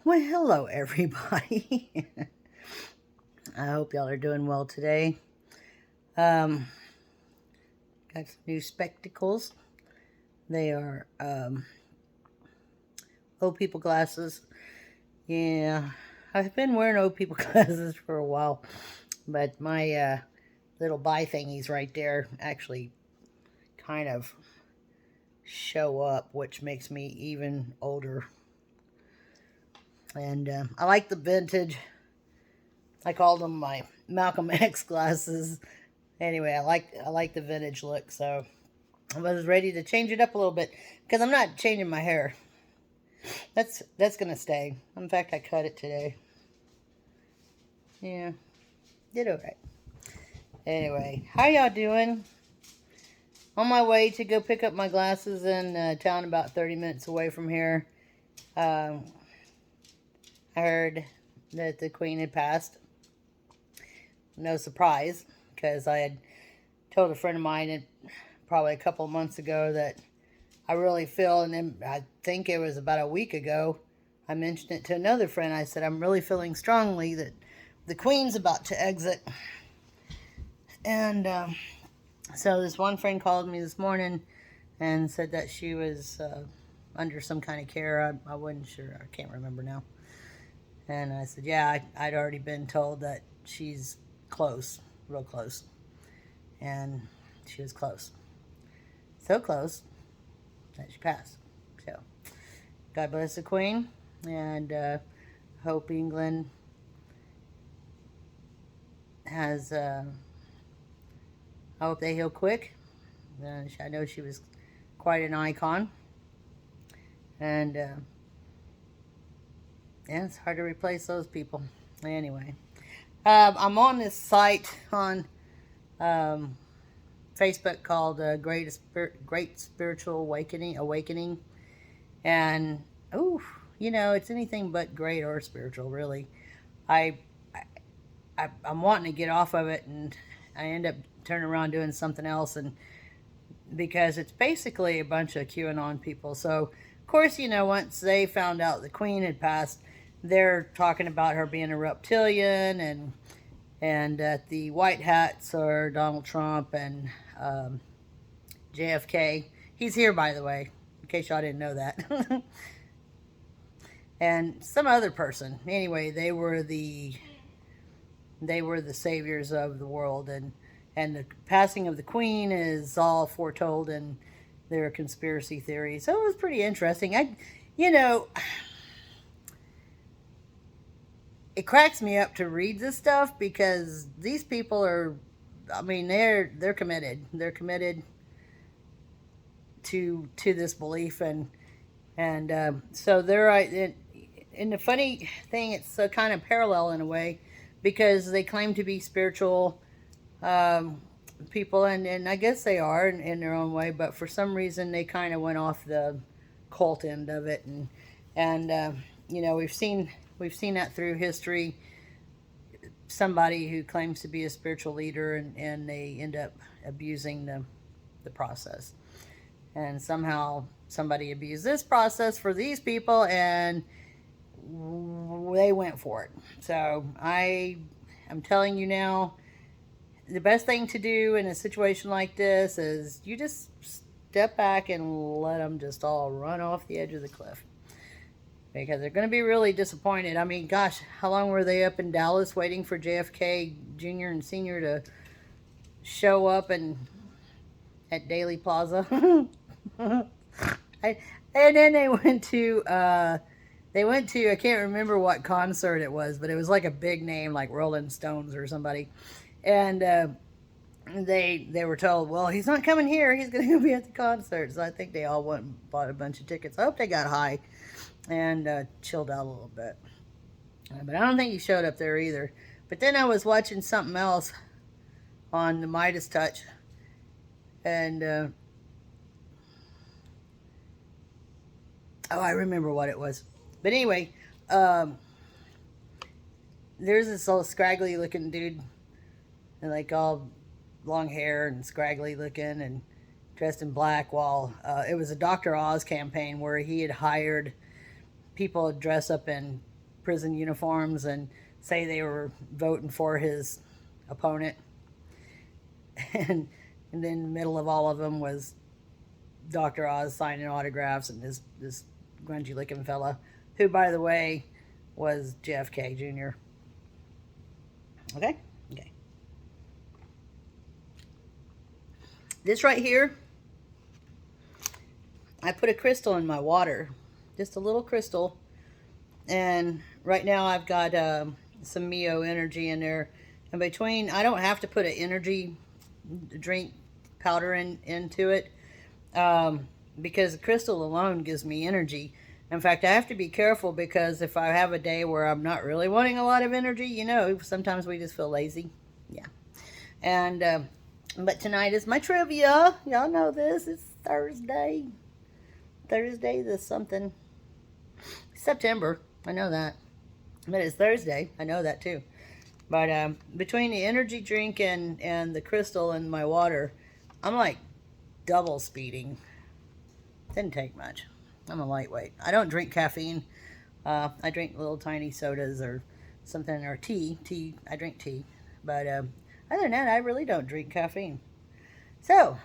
Well, hello everybody. I hope y'all are doing well today. Um, got some new spectacles. They are old people glasses. Yeah, I've been wearing old people glasses for a while, but my little buy thingies right there actually kind of show up, which makes me even older. And I like the vintage. I called them my Malcolm X glasses. Anyway, I like the vintage look, so I was ready to change it up a little bit because I'm not changing my hair. That's gonna stay. In fact, I cut it today. Yeah, did alright. Anyway, how y'all doing? On my way to go pick up my glasses in town, about 30 minutes away from here. Um, I heard that the Queen had passed. No surprise, because I had told a friend of mine probably a couple of months ago that I really feel, and then I think it was about a week ago, I mentioned it to another friend. I said, I'm really feeling strongly that the Queen's about to exit. And so this one friend called me this morning and said that she was under some kind of care. I wasn't sure. I can't remember now. And I said, yeah, I'd already been told that she's close, real close. And she was close. So close that she passed. So, God bless the Queen, and hope England has. I hope they heal quick. I know she was quite an icon, and yeah, it's hard to replace those people. Anyway, I'm on this site on um, Facebook called Great Spiritual Awakening, and ooh, it's anything but great or spiritual, really. I, I'm wanting to get off of it, and I end up turning around doing something else, and because it's basically a bunch of QAnon people. So, of course, once they found out the Queen had passed, they're talking about her being a reptilian, and that the white hats are Donald Trump and JFK. He's here, by the way, in case y'all didn't know that. And some other person. Anyway, they were the saviors of the world, and the passing of the Queen is all foretold in their conspiracy theories. So it was pretty interesting. You know, it cracks me up to read this stuff because these people are, I mean, they're committed. They're committed to this belief, and so they're right. And the funny thing, it's so kind of parallel in a way because they claim to be spiritual um, people, and I guess they are in their own way, but for some reason they kind of went off the cult end of it, and we've seen that through history. Somebody who claims to be a spiritual leader, and they end up abusing the process, and somehow somebody abused this process for these people, and they went for it. So I'm telling you now, the best thing to do in a situation like this is you just step back and let them just all run off the edge of the cliff, because they're going to be really disappointed. I mean, gosh, how long were they up in Dallas waiting for JFK Jr. and Senior to show up and at Daily Plaza? I, and then they went to I can't remember what concert it was, but it was like a big name like Rolling Stones or somebody, and they were told, well, he's not coming here, he's going to be at the concert. So I think they all went and bought a bunch of tickets. I hope they got high and chilled out a little bit, but I don't think he showed up there either. But then I was watching something else on the Midas Touch, and oh, I remember what it was. But anyway, um, there's this little scraggly looking dude, and like all long hair and scraggly looking and dressed in black. While it was a Dr. Oz campaign where he had hired people to dress up in prison uniforms and say they were voting for his opponent. And then in the middle of all of them was Dr. Oz signing autographs, and this grungy looking fella, who, by the way, was JFK Jr. Okay? Okay. This right here, I put a crystal in my water. Just a little crystal. And right now I've got some Mio energy in there. And between, I don't have to put an energy drink powder into it. Because the crystal alone gives me energy. In fact, I have to be careful, because if I have a day where I'm not really wanting a lot of energy, you know, sometimes we just feel lazy. Yeah. And, but tonight is my trivia. Y'all know this. It's Thursday. Thursday the something. September. I know that. But it's Thursday. I know that too. But between the energy drink and the crystal and my water, I'm like double speeding. Didn't take much. I'm a lightweight. I don't drink caffeine. I drink little tiny sodas or something, or tea. I drink tea. But other than that, I really don't drink caffeine. So,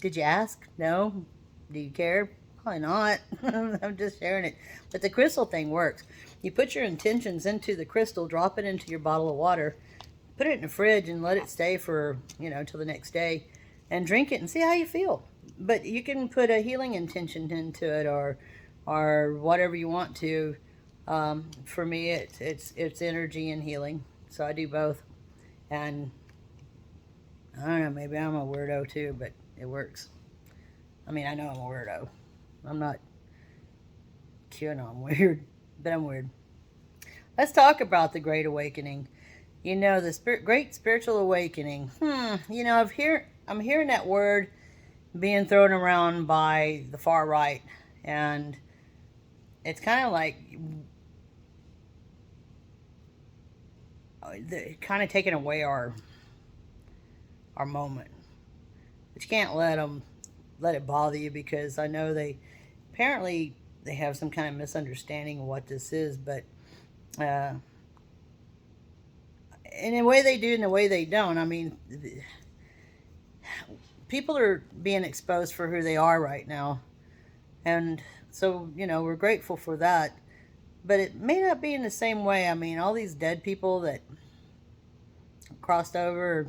did you ask? No? Do you care? Probably not. I'm just sharing it. But the crystal thing works. You put your intentions into the crystal, drop it into your bottle of water, put it in the fridge and let it stay for, you know, till the next day, and drink it and see how you feel. But you can put a healing intention into it, or whatever you want to. For me, it's energy and healing. So I do both. And I don't know, maybe I'm a weirdo too, but it works. I mean, I know I'm a weirdo. I'm not QAnon weird, but I'm weird. Let's talk about the Great Awakening. You know, the Great Spiritual Awakening. You know, I'm hearing that word being thrown around by the far right, and it's kind of like kind of taking away our moment. But you can't let it bother you, because I know apparently they have some kind of misunderstanding of what this is, but in a way they do, in a way they don't. I mean, people are being exposed for who they are right now, and so, you know, we're grateful for that, but it may not be in the same way. I mean, all these dead people that crossed over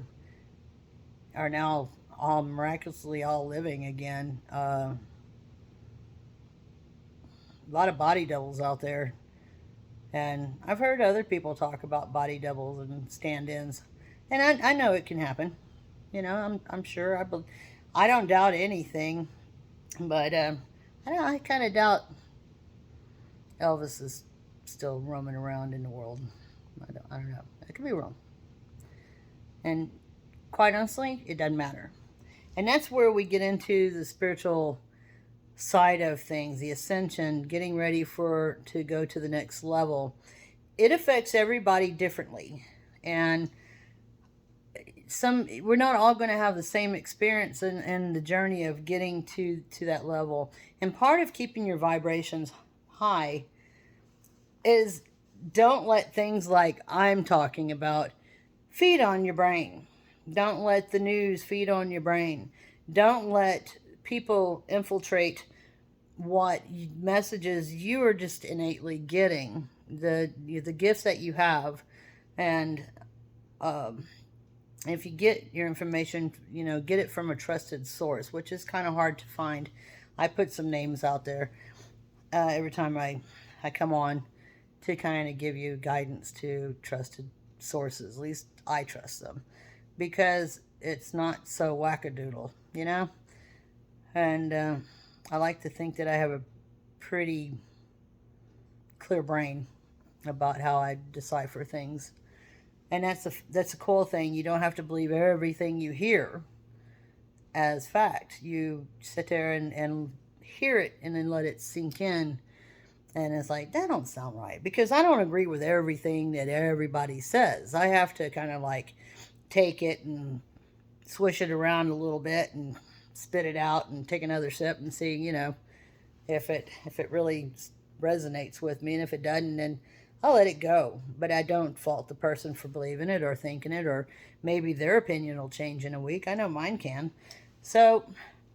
are now all miraculously all living again. A lot of body doubles out there, and I've heard other people talk about body doubles and stand-ins, and I know it can happen. You know, I'm sure. I don't doubt anything, but I kind of doubt Elvis is still roaming around in the world. I don't know. I could be wrong. And quite honestly, it doesn't matter. And that's where we get into the spiritual side of things, the ascension, getting ready to go to the next level. It affects everybody differently. And we're not all going to have the same experience in the journey of getting to that level. And part of keeping your vibrations high is, don't let things like I'm talking about feed on your brain. Don't let the news feed on your brain. Don't let people infiltrate what messages you are just innately getting, the gifts that you have. And if you get your information, you know, get it from a trusted source, which is kind of hard to find. I put some names out there every time I come on to kind of give you guidance to trusted sources. At least I trust them, because it's not so wackadoodle, you know? And I like to think that I have a pretty clear brain about how I decipher things. And that's a cool thing. You don't have to believe everything you hear as fact. You sit there and hear it, and then let it sink in. And it's like, that don't sound right, because I don't agree with everything that everybody says. I have to kind of like take it and swish it around a little bit and spit it out and take another sip and see, you know, if it really resonates with me, and if it doesn't, then I'll let it go. But I don't fault the person for believing it or thinking it, or maybe their opinion will change in a week. I know mine can. So,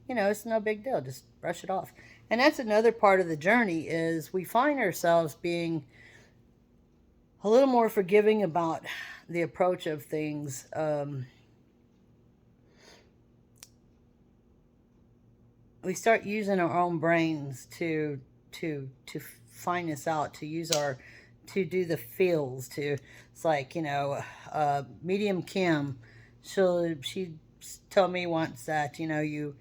it's no big deal. Just brush it off. And that's another part of the journey is we find ourselves being a little more forgiving about the approach of things. We start using our own brains to find this out, to do the feels. It's like, medium Kim. She told me once that you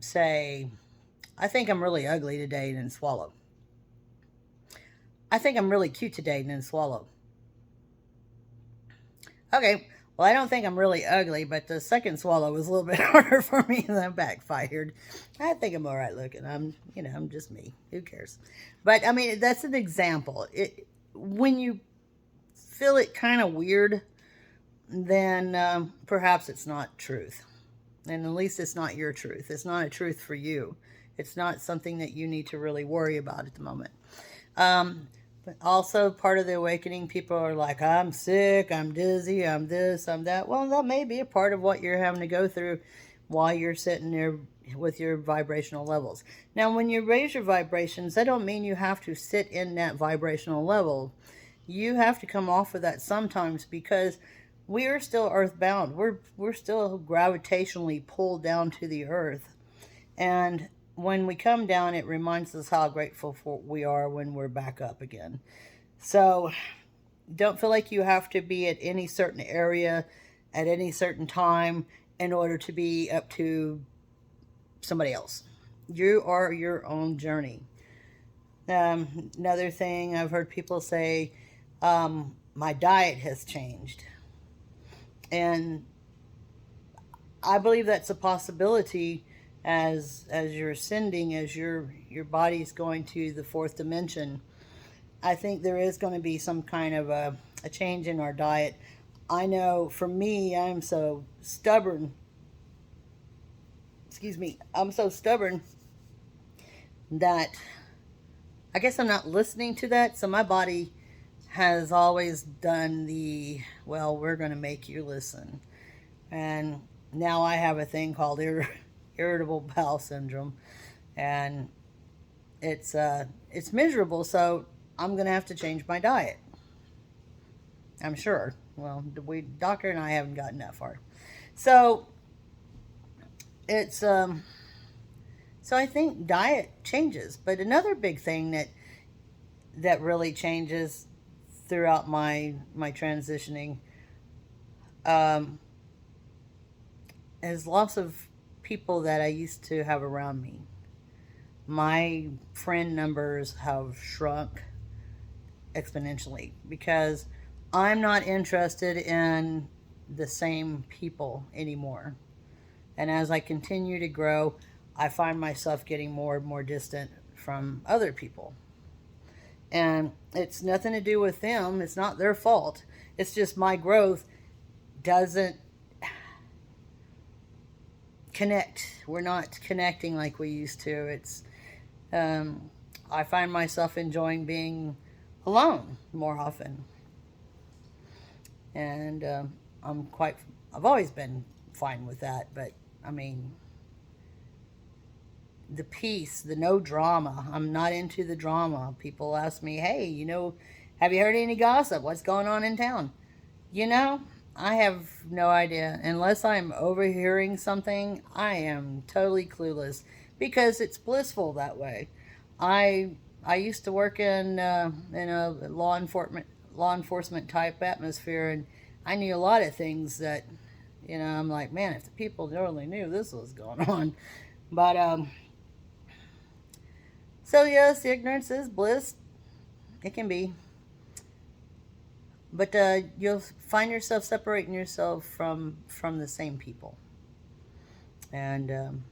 say, I think I'm really ugly today, and then swallow. I think I'm really cute today, and then swallow. Okay, well, I don't think I'm really ugly, but the second swallow was a little bit harder for me, and that backfired. I think I'm all right looking. I'm just me. Who cares? But I mean, that's an example. When you feel it kind of weird, then perhaps it's not truth. And at least it's not your truth. It's not a truth for you. It's not something that you need to really worry about at the moment. But also, part of the awakening, people are like, I'm sick, I'm dizzy, I'm this, I'm that. Well, that may be a part of what you're having to go through while you're sitting there with your vibrational levels. Now, when you raise your vibrations, that don't mean you have to sit in that vibrational level. You have to come off of that sometimes, because we are still earthbound. We're still gravitationally pulled down to the earth. And when we come down, it reminds us how grateful we are when we're back up again. So don't feel like you have to be at any certain area at any certain time in order to be up to somebody else. You are your own journey. Another thing I've heard people say, my diet has changed. And I believe that's a possibility as you're ascending, as your body's going to the fourth dimension. I think there is going to be some kind of a change in our diet. I know for me, I'm so stubborn. Excuse me. I'm so stubborn that I guess I'm not listening to that. So my body has always done well, we're going to make you listen. And now I have a thing called irritable bowel syndrome, and it's miserable. So I'm gonna have to change my diet, I'm sure. Well, doctor and I haven't gotten that far. So it's so I think diet changes. But another big thing that really changes throughout my transitioning is lots of people that I used to have around me. My friend numbers have shrunk exponentially because I'm not interested in the same people anymore. And as I continue to grow, I find myself getting more and more distant from other people. And it's nothing to do with them, it's not their fault. It's just my growth doesn't connect. We're not connecting like we used to. I find myself enjoying being alone more often. And I've always been fine with that, but I mean, the peace, the no drama. I'm not into the drama. People ask me, hey, have you heard any gossip? What's going on in town? You know, I have no idea. Unless I'm overhearing something, I am totally clueless because it's blissful that way. I used to work in a law enforcement type atmosphere, and I knew a lot of things that I'm like, man, if the people only knew this was going on. But so yes, ignorance is bliss. It can be. But you'll find yourself separating yourself from the same people, and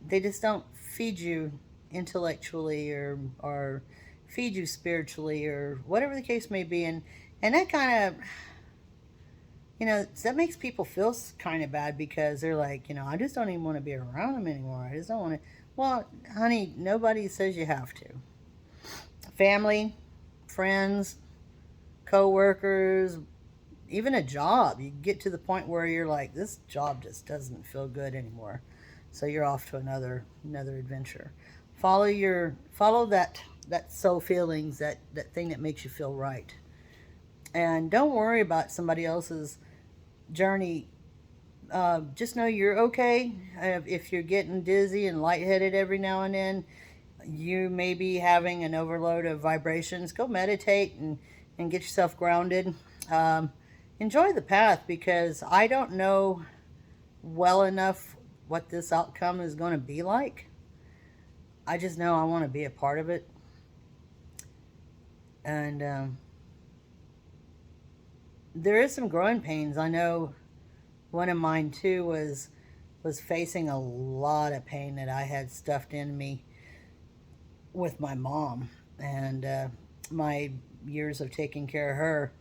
they just don't feed you intellectually or feed you spiritually or whatever the case may be, and that kind of you know, that makes people feel kind of bad because they're like, you know, I just don't even want to be around them anymore. I just don't want to. Well, honey, nobody says you have to. Family, friends, co-workers, even a job. You get to the point where you're like, this job just doesn't feel good anymore. So you're off to another adventure. Follow that soul feelings, that thing that makes you feel right. And don't worry about somebody else's journey. Just know you're okay. If you're getting dizzy and lightheaded every now and then, you may be having an overload of vibrations. Go meditate and get yourself grounded. Um, Enjoy the path because I don't know well enough what this outcome is going to be like. I just know I want to be a part of it. And there is some growing pains. I know one of mine too was facing a lot of pain that I had stuffed in me with my mom, and my years of taking care of her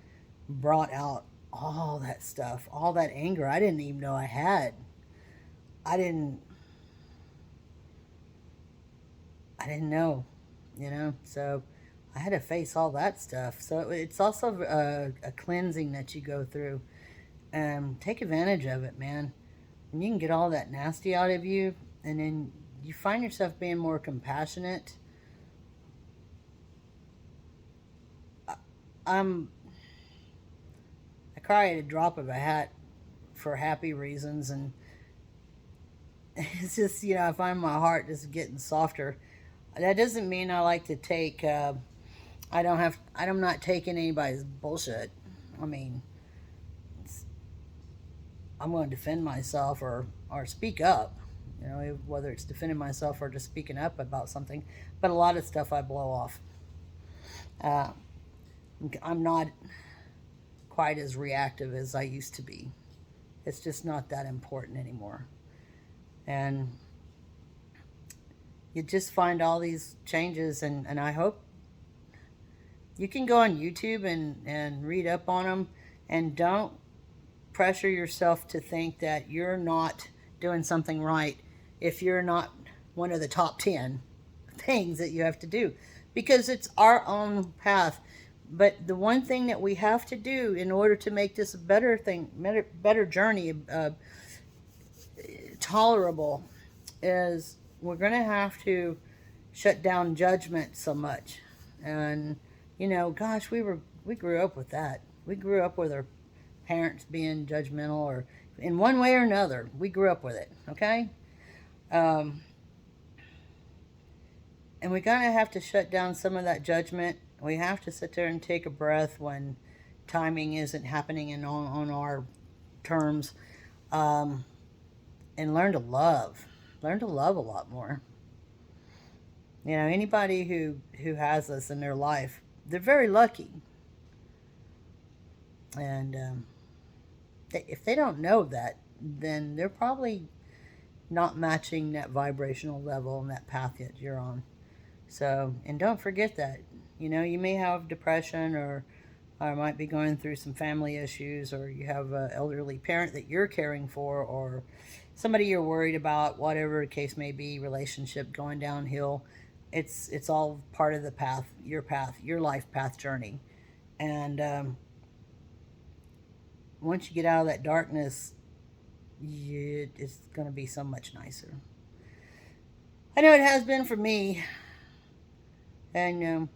brought out all that stuff, all that anger I didn't even know I had. I didn't I didn't know, you know. So I had to face all that stuff. So it's also a cleansing that you go through. Take advantage of it, man. And you can get all that nasty out of you, and then you find yourself being more compassionate. I'm I cry at a drop of a hat for happy reasons, and it's just, you know, I find my heart just getting softer. That doesn't mean I like to take. I don't have. I'm not taking anybody's bullshit. I mean, I'm going to defend myself or speak up. You know, whether it's defending myself or just speaking up about something. But a lot of stuff I blow off. Uh, I'm not quite as reactive as I used to be. It's just not that important anymore. And you just find all these changes, and I hope you can go on YouTube and read up on them, and don't pressure yourself to think that you're not doing something right if you're not one of the top 10 things that you have to do, because it's our own path. But the one thing that we have to do in order to make this a better thing, better journey, tolerable, is we're going to have to shut down judgment so much. And you know, gosh, we grew up with that. We grew up with our parents being judgmental, or in one way or another, we grew up with it. Okay, um, and we're gonna have to shut down some of that judgment. We have to sit there and take a breath when timing isn't happening on our terms, um, and learn to love a lot more. You know, anybody who has us in their life, they're very lucky. And if they don't know that, then they're probably not matching that vibrational level and that path that you're on. So, and don't forget that. You know, you may have depression, or might be going through some family issues, or you have an elderly parent that you're caring for, or somebody you're worried about, whatever the case may be, relationship going downhill. It's all part of the path, your life path journey. And once you get out of that darkness, it's going to be so much nicer. I know it has been for me. And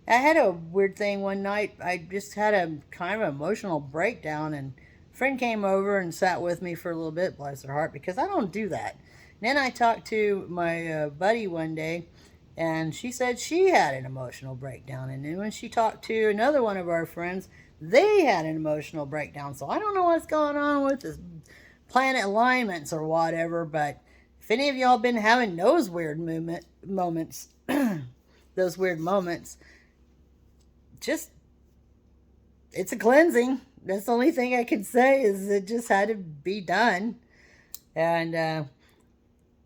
I had a weird thing one night. I just had a kind of emotional breakdown, and a friend came over and sat with me for a little bit, bless her heart, because I don't do that. And then I talked to my buddy one day, and she said she had an emotional breakdown. And then when she talked to another one of our friends, they had an emotional breakdown. So I don't know what's going on with this planet alignments or whatever, but if any of y'all been having those weird moments, those weird moments, just, it's a cleansing. That's the only thing I can say, is it just had to be done. And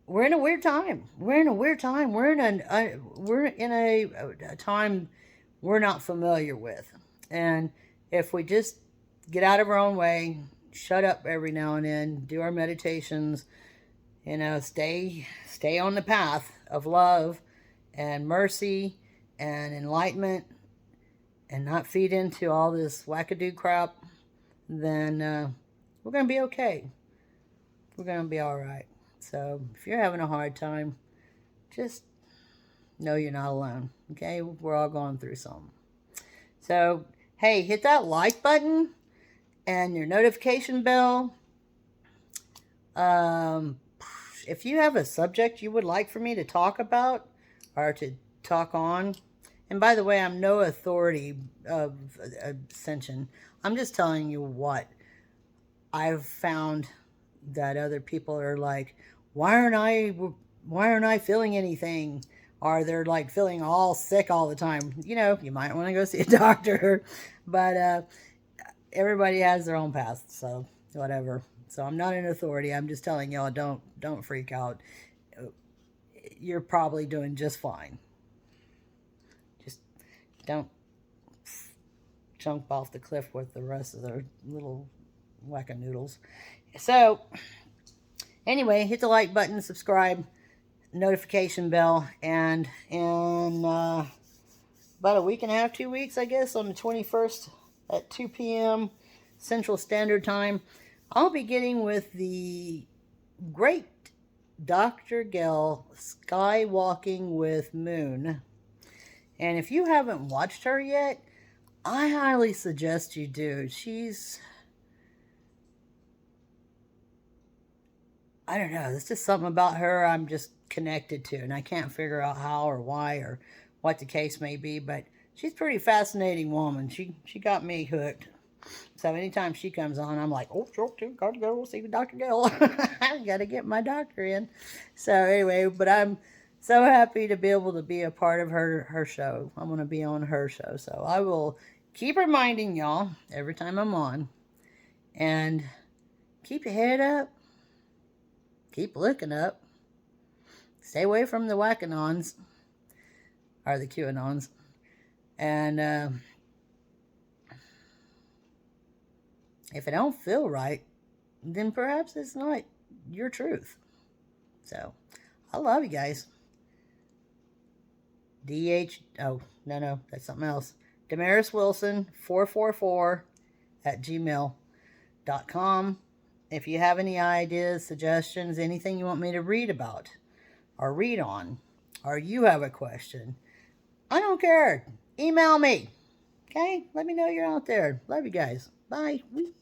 we're in a weird time. We're in a weird time. We're in a time we're not familiar with. And if we just get out of our own way, shut up every now and then, do our meditations, you know, stay on the path of love and mercy and enlightenment, and not feed into all this wackadoo crap, then we're going to be okay. We're going to be all right. So if you're having a hard time, just know you're not alone. Okay? We're all going through something. So, hey, hit that like button and your notification bell. If you have a subject you would like for me to talk about or to talk on, and by the way, I'm no authority of ascension. I'm just telling you what I've found that other people are like, why aren't I feeling anything? Or they're like feeling all sick all the time. You know, you might want to go see a doctor, but everybody has their own path, so whatever. So I'm not an authority. I'm just telling y'all, don't freak out. You're probably doing just fine. Just don't jump off the cliff with the rest of the little whack-a-noodles. So anyway, hit the like button, subscribe, notification bell, and in about a week and a half, 2 weeks, I guess, on the 21st at 2 p.m. Central Standard Time, I'll be getting with the great Dr. Gell, Skywalking with Moon. And if you haven't watched her yet, I highly suggest you do. I don't know, there's just something about her I'm just connected to, and I can't figure out how or why or what the case may be, but she's a pretty fascinating woman. She got me hooked. So anytime she comes on, I'm like, oh, sure, gotta go see Dr. Gill. I gotta get my doctor in. So anyway, but I'm so happy to be able to be a part of her show. I'm going to be on her show. So I will keep reminding y'all every time I'm on. And keep your head up. Keep looking up. Stay away from the wackanons. Or the QAnons. And if it don't feel right, then perhaps it's not your truth. So, I love you guys. Oh, no, that's something else. DEMARIS Wilson 444 at gmail.com. If you have any ideas, suggestions, anything you want me to read about or read on, or you have a question, I don't care. Email me. Okay? Let me know you're out there. Love you guys. Bye. Wee.